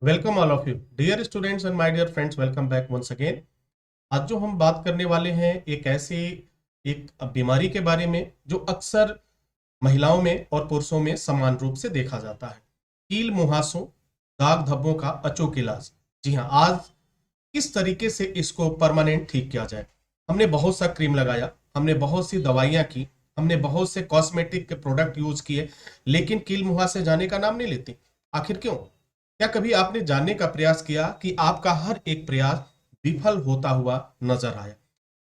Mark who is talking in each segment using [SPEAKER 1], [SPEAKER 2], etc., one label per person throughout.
[SPEAKER 1] Welcome all of you dear students and my dear friends, welcome back once again. आज जो हम बात करने वाले हैं एक बीमारी के बारे में जो अक्सर महिलाओं में और पुरुषों में समान रूप से देखा जाता है। कील मुहासों, दाग धब्बों का अचूक इलाज। जी हाँ, आज किस तरीके से इसको परमानेंट ठीक किया जाए। हमने बहुत सा क्रीम लगाया, हमने बहुत सी दवाइयां की, हमने बहुत से कॉस्मेटिक के प्रोडक्ट यूज किए, लेकिन कील मुहासे जाने का नाम नहीं लेती। आखिर क्यों? क्या कभी आपने जानने का प्रयास किया कि आपका हर एक प्रयास विफल होता हुआ नजर आया?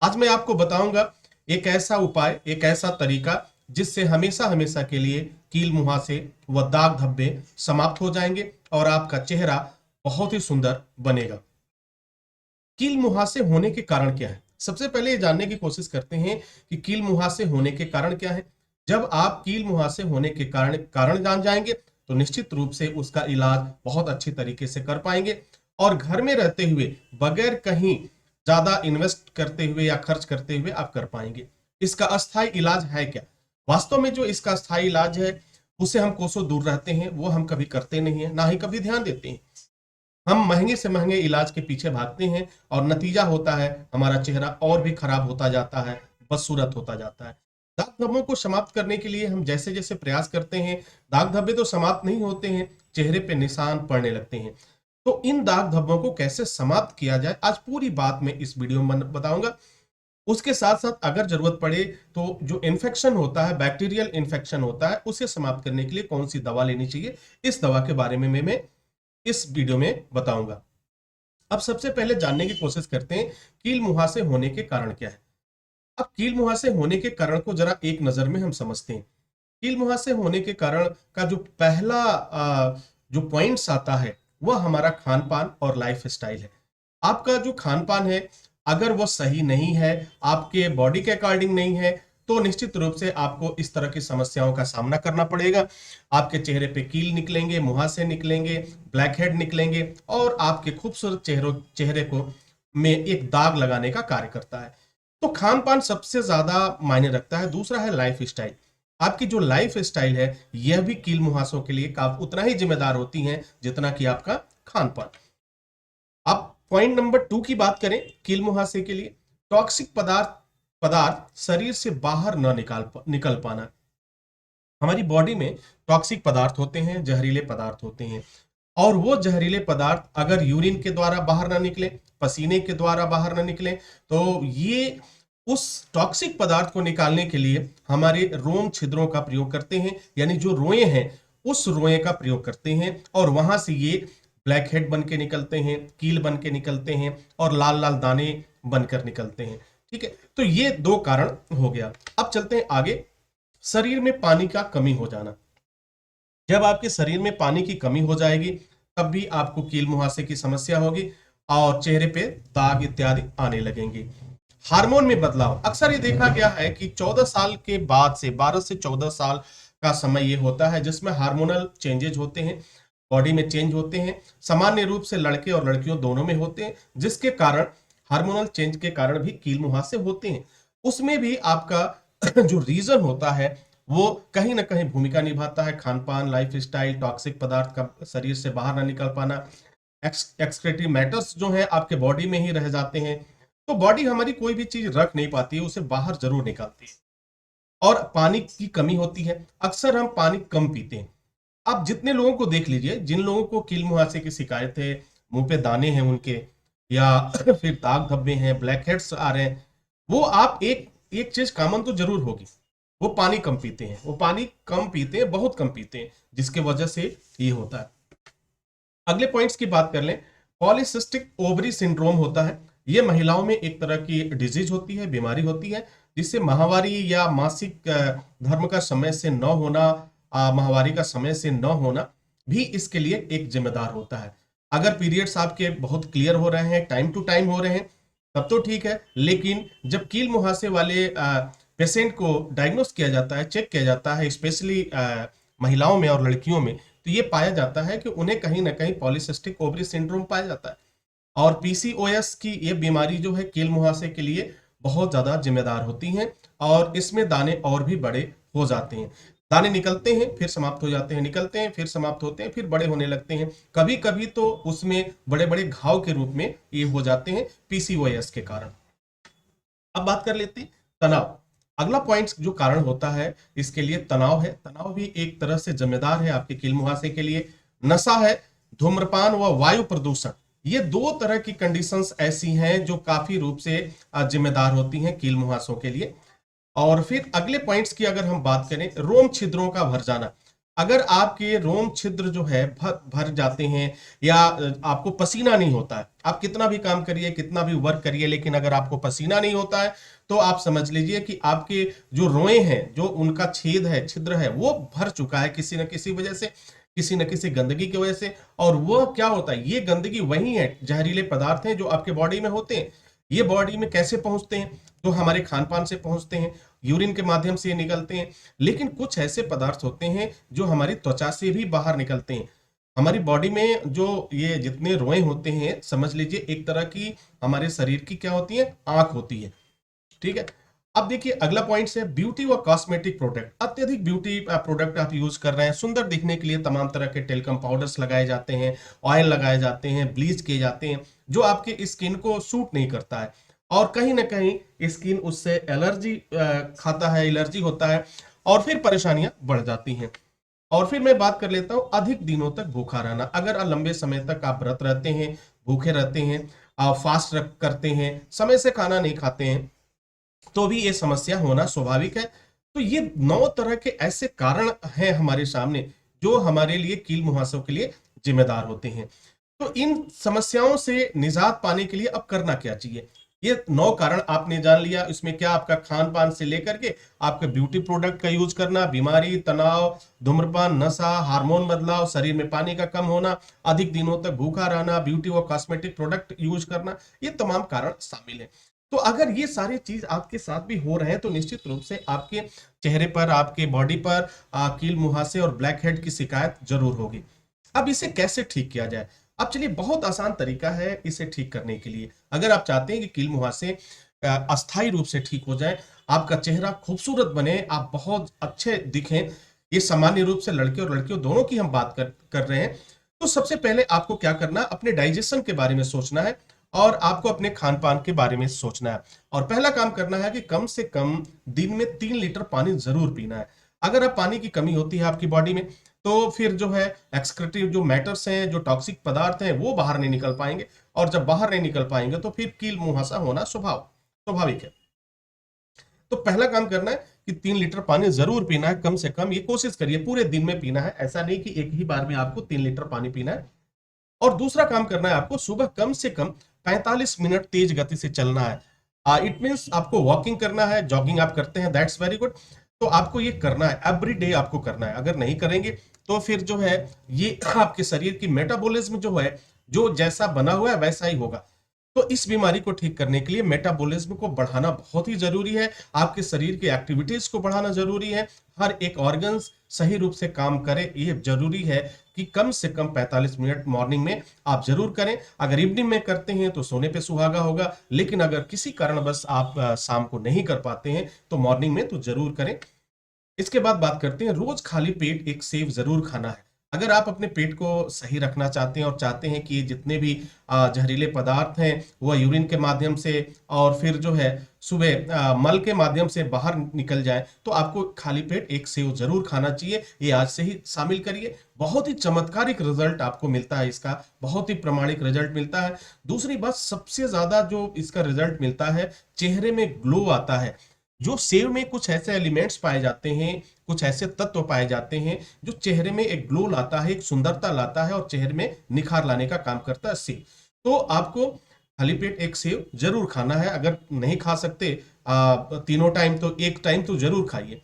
[SPEAKER 1] आज मैं आपको बताऊंगा एक ऐसा उपाय, एक ऐसा तरीका जिससे हमेशा हमेशा के लिए कील मुहासे व दाग धब्बे समाप्त हो जाएंगे और आपका चेहरा बहुत ही सुंदर बनेगा। कील मुहासे होने के कारण क्या है? सबसे पहले ये जानने की कोशिश करते हैं कि कील मुहासे होने के कारण क्या है। जब आप कील मुहासे होने के कारण कारण जान जाएंगे तो निश्चित रूप से उसका इलाज बहुत अच्छी तरीके से कर पाएंगे और घर में रहते हुए बगैर कहीं ज्यादा इन्वेस्ट करते हुए या खर्च करते हुए आप कर पाएंगे। इसका अस्थायी इलाज है क्या? वास्तव में जो इसका अस्थायी इलाज है उसे हम कोसों दूर रहते हैं, वो हम कभी करते नहीं है, ना ही कभी ध्यान देते हैं। हम महंगे से महंगे इलाज के पीछे भागते हैं और नतीजा होता है हमारा चेहरा और भी खराब होता जाता है, बदसूरत होता जाता है। दाग धब्बों को समाप्त करने के लिए हम जैसे जैसे प्रयास करते हैं, दाग धब्बे तो समाप्त नहीं होते हैं, चेहरे पे निशान पड़ने लगते हैं। तो इन दाग धब्बों को कैसे समाप्त किया जाए, आज पूरी बात मैं इस वीडियो में बताऊंगा। उसके साथ साथ अगर जरूरत पड़े तो जो इन्फेक्शन होता है, बैक्टीरियल इन्फेक्शन होता है, उसे समाप्त करने के लिए कौन सी दवा लेनी चाहिए, इस दवा के बारे में मैं इस वीडियो में बताऊंगा। अब सबसे पहले जानने की कोशिश करते हैं कील मुहासे होने के कारण क्या है। अब कील मुहासे होने के कारण को जरा एक नजर में हम समझते हैं। कील मुहासे होने के कारण का जो पहला जो पॉइंट्स आता है वह हमारा खान पान और लाइफ स्टाइल है। आपका जो खान पान है, अगर वो सही नहीं है, आपके बॉडी के अकॉर्डिंग नहीं है, तो निश्चित रूप से आपको इस तरह की समस्याओं का सामना करना पड़ेगा। आपके चेहरे पे कील निकलेंगे, मुहासे निकलेंगे, ब्लैक हेड निकलेंगे और आपके खूबसूरत चेहरे को में एक दाग लगाने का कार्य करता है। तो खान पान सबसे ज्यादा मायने रखता है। दूसरा है लाइफ स्टाइल। आपकी जो लाइफ स्टाइल है यह भी कील मुहासों के लिए उतना ही जिम्मेदार होती है जितना कि आपका खान पान। अब पॉइंट नंबर 2 की बात करें कील मुहासे के लिए, टॉक्सिक पदार्थ पदार्थ शरीर से बाहर न निकल पाना। हमारी बॉडी में टॉक्सिक पदार्थ होते हैं, जहरीले पदार्थ होते हैं, और वो जहरीले पदार्थ अगर यूरिन के द्वारा बाहर ना निकले, पसीने के द्वारा बाहर ना निकले, तो ये उस टॉक्सिक पदार्थ को निकालने के लिए हमारे रोम छिद्रों का प्रयोग करते हैं, यानी जो रोए हैं उस रोए का प्रयोग करते हैं और वहां से ये ब्लैक हेड बन के निकलते हैं, कील बन के निकलते हैं और लाल लाल दाने बनकर निकलते हैं। ठीक है, तो ये दो कारण हो गया। अब चलते हैं आगे। शरीर में पानी का कमी हो जाना। जब आपके शरीर में पानी की कमी हो जाएगी तब भी आपको कील मुहासे की समस्या होगी और चेहरे पे दाग इत्यादि आने लगेंगे। हार्मोन में बदलाव, अक्सर ये देखा गया है कि 14 साल के बाद से 12 से 14 साल का समय ये होता है जिसमें हार्मोनल चेंजेज होते हैं, बॉडी में चेंज होते हैं। सामान्य रूप से लड़के और लड़कियों दोनों में होते हैं, जिसके कारण हार्मोनल चेंज के कारण भी कील मुहासे होते हैं। उसमें भी आपका जो रीजन होता है वो कहीं ना कहीं भूमिका निभाता है। खान पान, लाइफ स्टाइल, टॉक्सिक पदार्थ का शरीर से बाहर ना निकल पाना, एक्सक्रीटरी मैटर्स जो है आपके बॉडी में ही रह जाते हैं। तो बॉडी हमारी कोई भी चीज रख नहीं पाती है, उसे बाहर जरूर निकालती है। और पानी की कमी होती है, अक्सर हम पानी कम पीते हैं। आप जितने लोगों को देख लीजिए, जिन लोगों को कील मुहासे की शिकायत है, मुंह पे दाने हैं उनके, या फिर दाग धब्बे हैं, ब्लैक हेड्स आ रहे हैं, वो आप एक एक चीज कॉमन तो जरूर होगी, वो पानी कम पीते हैं। वो पानी कम पीते हैं, बहुत कम पीते हैं, जिसके वजह से ये होता है। अगले पॉइंट्स की बात कर लें। पॉलीसिस्टिक ओवरी सिंड्रोम होता है। ये महिलाओं में एक तरह की डिजीज होती है, बीमारी होती है, जिससे माहवारी या मासिक धर्म का समय से न होना, माहवारी का समय से न होना भी इसके लिए एक जिम्मेदार होता है। अगर पीरियड्स आपके बहुत क्लियर हो रहे हैं, टाइम टू टाइम हो रहे हैं, तब तो ठीक है। लेकिन जब कील मुहासे वाले पेशेंट को डायग्नोस किया जाता है, चेक किया जाता है, स्पेशली महिलाओं में और लड़कियों में, तो ये पाया जाता है कि उन्हें कहीं ना कहीं पॉलीसिस्टिक ओवरी सिंड्रोम पाया जाता है। और पीसीओएस की ये बीमारी जो है कील मुहासे के लिए बहुत ज्यादा जिम्मेदार होती है और इसमें दाने और भी बड़े हो जाते हैं। दाने निकलते हैं फिर समाप्त हो जाते हैं, निकलते हैं फिर समाप्त होते हैं, फिर बड़े होने लगते हैं, कभी कभी तो उसमें बड़े बड़े घाव के रूप में ये हो जाते हैं पीसीओएस के कारण। अब बात कर लेते हैं तनाव। अगला पॉइंट जो कारण होता है इसके लिए तनाव है। तनाव भी एक तरह से जिम्मेदार है आपके कील मुहासे के लिए। नशा है, धूम्रपान व वायु प्रदूषण, ये दो तरह की कंडीशंस ऐसी हैं जो काफी रूप से जिम्मेदार होती हैं कील मुहासों के लिए। और फिर अगले पॉइंट्स की अगर हम बात करें, रोम छिद्रों का भर जाना। अगर आपके रोम छिद्र जो है भर जाते हैं या आपको पसीना नहीं होता है, आप कितना भी काम करिए कितना भी वर्क करिए लेकिन अगर आपको पसीना नहीं होता है तो आप समझ लीजिए कि आपके जो रोए हैं, जो उनका छेद है, छिद्र है, वो भर चुका है किसी न किसी वजह से, किसी न किसी गंदगी की वजह से। और वो क्या होता है, ये गंदगी वही है, जहरीले पदार्थ हैं जो आपके बॉडी में होते हैं। ये बॉडी में कैसे पहुंचते हैं, तो हमारे खान पान से पहुंचते हैं, यूरिन के माध्यम से ये निकलते हैं। लेकिन कुछ ऐसे पदार्थ होते हैं जो हमारी त्वचा से भी बाहर निकलते हैं। हमारी बॉडी में जो ये जितने रोए होते हैं, समझ लीजिए एक तरह की हमारे शरीर की क्या होती है, आंख होती है। ठीक है। अब देखिए अगला पॉइंट है ब्यूटी व कॉस्मेटिक प्रोडक्ट। अत्यधिक ब्यूटी प्रोडक्ट आप यूज कर रहे हैं, सुंदर दिखने के लिए तमाम तरह के टेल्कम पाउडर्स लगाए जाते हैं, ऑयल लगाए जाते हैं, ब्लीच किए जाते हैं, जो आपके स्किन को सूट नहीं करता है और कहीं ना कहीं स्किन उससे एलर्जी खाता है, एलर्जी होता है और फिर परेशानियां बढ़ जाती हैं। और फिर मैं बात कर लेता हूं अधिक दिनों तक भूखा रहना। अगर लंबे समय तक आप व्रत रहते हैं, भूखे रहते हैं, फास्ट करते हैं, समय से खाना नहीं खाते हैं, तो भी ये समस्या होना स्वाभाविक है। तो ये 9 तरह के ऐसे कारण हैं हमारे सामने जो हमारे लिए कील मुहासों के लिए जिम्मेदार होते हैं। तो इन समस्याओं से निजात पाने के लिए अब करना क्या चाहिए, ये 9 कारण आपने जान लिया। इसमें क्या आपका खान पान से लेकर के आपके ब्यूटी प्रोडक्ट का यूज करना, बीमारी, तनाव, धूम्रपान, नशा, हार्मोन बदलाव, शरीर में पानी का कम होना, अधिक दिनों तक भूखा रहना, ब्यूटी और कॉस्मेटिक प्रोडक्ट यूज करना, ये तमाम कारण शामिल है। तो अगर ये सारी चीज आपके साथ भी हो रहे हैं तो निश्चित रूप से आपके चेहरे पर, आपके बॉडी पर कील मुहासे और ब्लैक हेड की शिकायत जरूर होगी। अब इसे कैसे ठीक किया जाए? अब चलिए, बहुत आसान तरीका है इसे ठीक करने के लिए। अगर आप चाहते हैं कि कील मुहासे अस्थायी रूप से ठीक हो जाए, आपका चेहरा खूबसूरत बने, आप बहुत अच्छे दिखें, ये सामान्य रूप से लड़के और लड़कियों दोनों की हम बात कर रहे हैं, तो सबसे पहले आपको क्या करना, अपने डाइजेशन के बारे में सोचना है और आपको अपने खान पान के बारे में सोचना है। और पहला काम करना है कि कम से कम दिन में 3 लीटर पानी जरूर पीना है। अगर आप पानी की कमी होती है आपकी बॉडी में तो फिर जो है एक्सक्रीटिव जो मैटर्स हैं, जो टॉक्सिक पदार्थ हैं, वो बाहर नहीं निकल पाएंगे और जब बाहर नहीं निकल पाएंगे तो फिर कील मुहासा होना स्वाभाविक है। तो पहला काम करना है कि 3 लीटर पानी जरूर पीना है, कम से कम ये कोशिश करिए पूरे दिन में पीना है, ऐसा नहीं कि एक ही बार में आपको 3 लीटर पानी पीना है। और दूसरा काम करना है आपको सुबह कम से कम 45 मिनट तेज गति से चलना है। इट मींस आपको वॉकिंग करना है, जॉगिंग आप करते हैं, दैट्स वेरी गुड। तो आपको ये करना है, एवरी डे आपको करना है। अगर नहीं करेंगे तो फिर जो है ये आपके शरीर की मेटाबॉलिज्म जो है, जो जैसा बना हुआ है वैसा ही होगा। तो इस बीमारी को ठीक करने के लिए मेटाबॉलिज्म को बढ़ाना बहुत ही जरूरी है, आपके शरीर की एक्टिविटीज को बढ़ाना जरूरी है, हर एक ऑर्गन्स सही रूप से काम करे, ये जरूरी है कि कम से कम 45 मिनट मॉर्निंग में आप जरूर करें। अगर इवनिंग में करते हैं तो सोने पे सुहागा होगा, लेकिन अगर किसी कारणवश आप शाम को नहीं कर पाते हैं तो मॉर्निंग में तो जरूर करें। इसके बाद बात करते हैं, रोज खाली पेट एक सेव जरूर खाना है। अगर आप अपने पेट को सही रखना चाहते हैं और चाहते हैं कि जितने भी जहरीले पदार्थ हैं वह यूरिन के माध्यम से और फिर जो है सुबह मल के माध्यम से बाहर निकल जाए, तो आपको खाली पेट एक सेव जरूर खाना चाहिए। ये आज से ही शामिल करिए, बहुत ही चमत्कारिक रिजल्ट आपको मिलता है, इसका बहुत ही प्रामाणिक रिजल्ट मिलता है। दूसरी बात, सबसे ज्यादा जो इसका रिजल्ट मिलता है, चेहरे में ग्लो आता है। जो सेव में कुछ ऐसे एलिमेंट्स पाए जाते हैं, कुछ ऐसे तत्व पाए जाते हैं जो चेहरे में एक ग्लो लाता है, एक सुंदरता लाता है और चेहरे में निखार लाने का काम करता है सेव। तो आपको खाली पेट एक सेव जरूर खाना है। अगर नहीं खा सकते तीनों टाइम तो एक टाइम तो जरूर खाइए।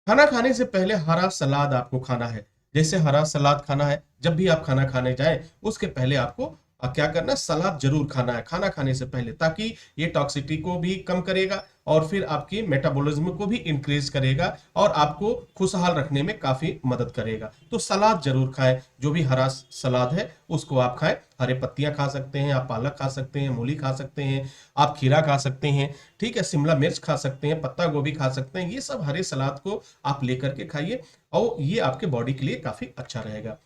[SPEAKER 1] खाना खाने से पहले हरा सलाद आपको खाना है। जैसे हरा सलाद खाना है, जब भी आप खाना खाने जाएं उसके पहले आपको क्या करना है, सलाद जरूर खाना है खाना खाने से पहले, ताकि ये टॉक्सिटी को भी कम करेगा और फिर आपकी मेटाबॉलिज्म को भी इंक्रीज करेगा और आपको खुशहाल रखने में काफी मदद करेगा। तो सलाद जरूर खाएं, जो भी हरा सलाद है उसको आप खाएं। हरे पत्तियां खा सकते हैं, आप पालक खा सकते हैं, मूली खा सकते हैं, आप खीरा खा सकते हैं, ठीक है, शिमला मिर्च खा सकते हैं, पत्ता गोभी खा सकते हैं। ये सब हरे सलाद को आप लेकर के खाइए और ये आपके बॉडी के लिए काफी अच्छा रहेगा।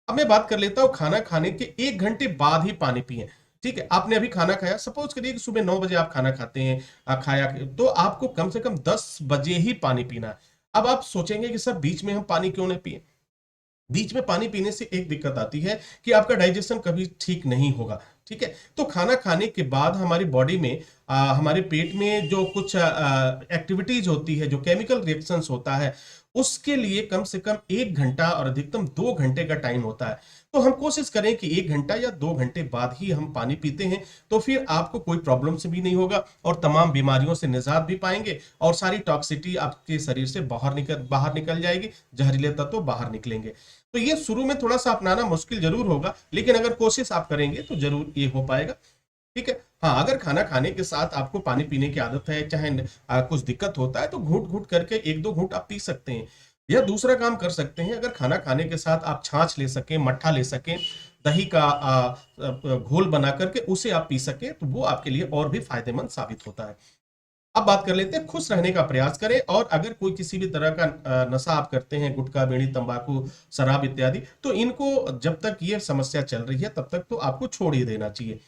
[SPEAKER 1] अब मैं बात कर लेता हूं खाना खाने के 1 घंटे बाद ही पानी पिए। ठीक है, आपने अभी खाना खाया, सपोज करिए कि सुबह 9 बजे आप खाना खाते हैं, खाया, तो आपको कम से कम 10 बजे ही पानी पीना है। अब आप सोचेंगे कि सर बीच में हम पानी क्यों नहीं पिए? बीच में पानी पीने से एक दिक्कत आती है कि आपका डाइजेशन कभी ठीक नहीं होगा। ठीक है, तो खाना खाने के बाद हमारी बॉडी में हमारे पेट में जो कुछ एक्टिविटीज होती है, जो केमिकल रिएक्शंस होता है, उसके लिए कम से कम 1 घंटा और अधिकतम 2 घंटे का टाइम होता है। तो हम कोशिश करें कि 1 घंटा या 2 घंटे बाद ही हम पानी पीते हैं, तो फिर आपको कोई प्रॉब्लम से भी नहीं होगा और तमाम बीमारियों से निजात भी पाएंगे और सारी टॉक्सिटी आपके शरीर से बाहर निकल जाएगी, जहरीले तत्व बाहर निकलेंगे। तो ये शुरू में थोड़ा सा अपनाना मुश्किल जरूर होगा, लेकिन अगर कोशिश आप करेंगे तो जरूर ये हो पाएगा। ठीक है, हाँ, अगर खाना खाने के साथ आपको पानी पीने की आदत है, चाहे कुछ दिक्कत होता है, तो घूट घूट करके 1-2 घूंट आप पी सकते हैं। या दूसरा काम कर सकते हैं, अगर खाना खाने के साथ आप छाछ ले सकें, मट्ठा ले सकें, दही का घोल बना करके उसे आप पी सकें, तो वो आपके लिए और भी फायदेमंद साबित होता है। अब बात कर लेते हैं, खुश रहने का प्रयास करें। और अगर कोई किसी भी तरह का नशा आप करते हैं, गुटखा, बीड़ी, तंबाकू, शराब इत्यादि, तो इनको जब तक ये समस्या चल रही है तब तक तो आपको छोड़ ही देना चाहिए।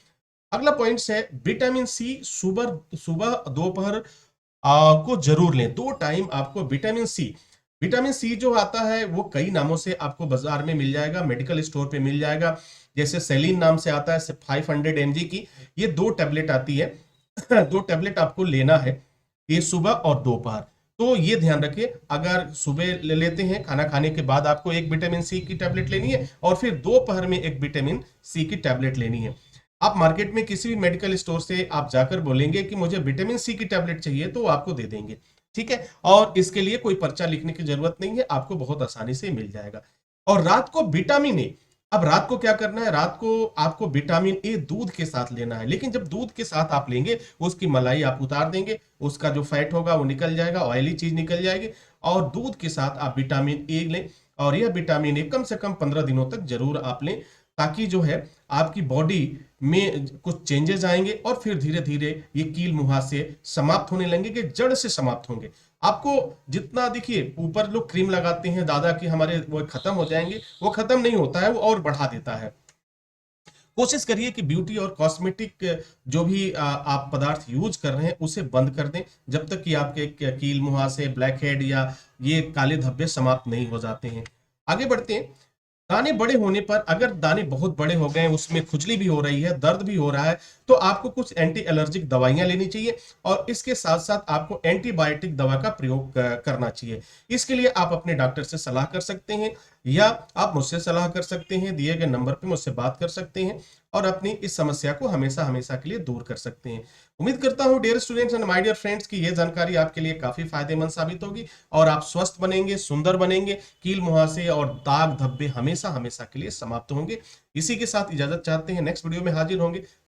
[SPEAKER 1] अगला पॉइंट है विटामिन सी। सुबह सुबह दोपहर को जरूर लें, 2 टाइम आपको विटामिन सी जो आता है वो कई नामों से आपको बाजार में मिल जाएगा, मेडिकल स्टोर पे मिल जाएगा। जैसे सेलिन नाम से आता है 500 mg की, ये 2 टैबलेट आती है। 2 टैबलेट आपको लेना है, ये सुबह और दोपहर। तो ये ध्यान रखिए, अगर सुबह ले लेते हैं खाना खाने के बाद, आपको एक विटामिन सी की टैबलेट लेनी है और फिर दोपहर में एक विटामिन सी की टैबलेट लेनी है। आप मार्केट में किसी भी मेडिकल स्टोर से आप जाकर बोलेंगे कि मुझे विटामिन सी की टैबलेट चाहिए, तो वो आपको दे देंगे। ठीक है, और इसके लिए कोई पर्चा लिखने की जरूरत नहीं है, आपको बहुत आसानी से मिल जाएगा। और रात को विटामिन ए। अब रात को क्या करना है, रात को आपको विटामिन ए दूध के साथ लेना है, लेकिन जब दूध के साथ आप लेंगे, उसकी मलाई आप उतार देंगे, उसका जो फैट होगा वो निकल जाएगा, ऑयली चीज निकल जाएगी, और दूध के साथ आप विटामिन ए लें। और यह विटामिन ए कम से कम 15 दिनों तक जरूर आप लें, ताकि जो है आपकी बॉडी में कुछ चेंजेस आएंगे और फिर धीरे धीरे ये कील मुहासे समाप्त होने लगेंगे, जड़ से समाप्त होंगे। आपको जितना, देखिए, ऊपर लोग क्रीम लगाते हैं दादा कि हमारे वो खत्म हो जाएंगे, वो खत्म नहीं होता है, वो और बढ़ा देता है। कोशिश करिए कि ब्यूटी और कॉस्मेटिक जो भी आप पदार्थ यूज कर रहे हैं उसे बंद कर दें, जब तक कि आपके कील मुहासे, ब्लैक हेड या ये काले धब्बे समाप्त नहीं हो जाते हैं। आगे बढ़ते हैं। दाने बड़े होने पर, अगर दाने बहुत बड़े हो गए, उसमें खुजली भी हो रही है, दर्द भी हो रहा है, तो आपको कुछ एंटी एलर्जिक दवाइयां लेनी चाहिए और इसके साथ साथ आपको एंटीबायोटिक दवा का प्रयोग करना चाहिए। इसके लिए आप अपने डॉक्टर से सलाह कर सकते हैं या आप मुझसे सलाह कर सकते हैं, दिए गए नंबर पे मुझसे बात कर सकते हैं और अपनी इस समस्या को हमेशा हमेशा के लिए दूर कर सकते हैं। उम्मीद करता हूं dear students and my dear friends की यह जानकारी आपके लिए काफी फायदेमंद साबित होगी और आप स्वस्थ बनेंगे, सुंदर बनेंगे, कील मुहासे और दाग धब्बे हमेशा हमेशा के लिए समाप्त होंगे। इसी के साथ इजाजत चाहते हैं, नेक्स्ट वीडियो में हाजिर होंगे।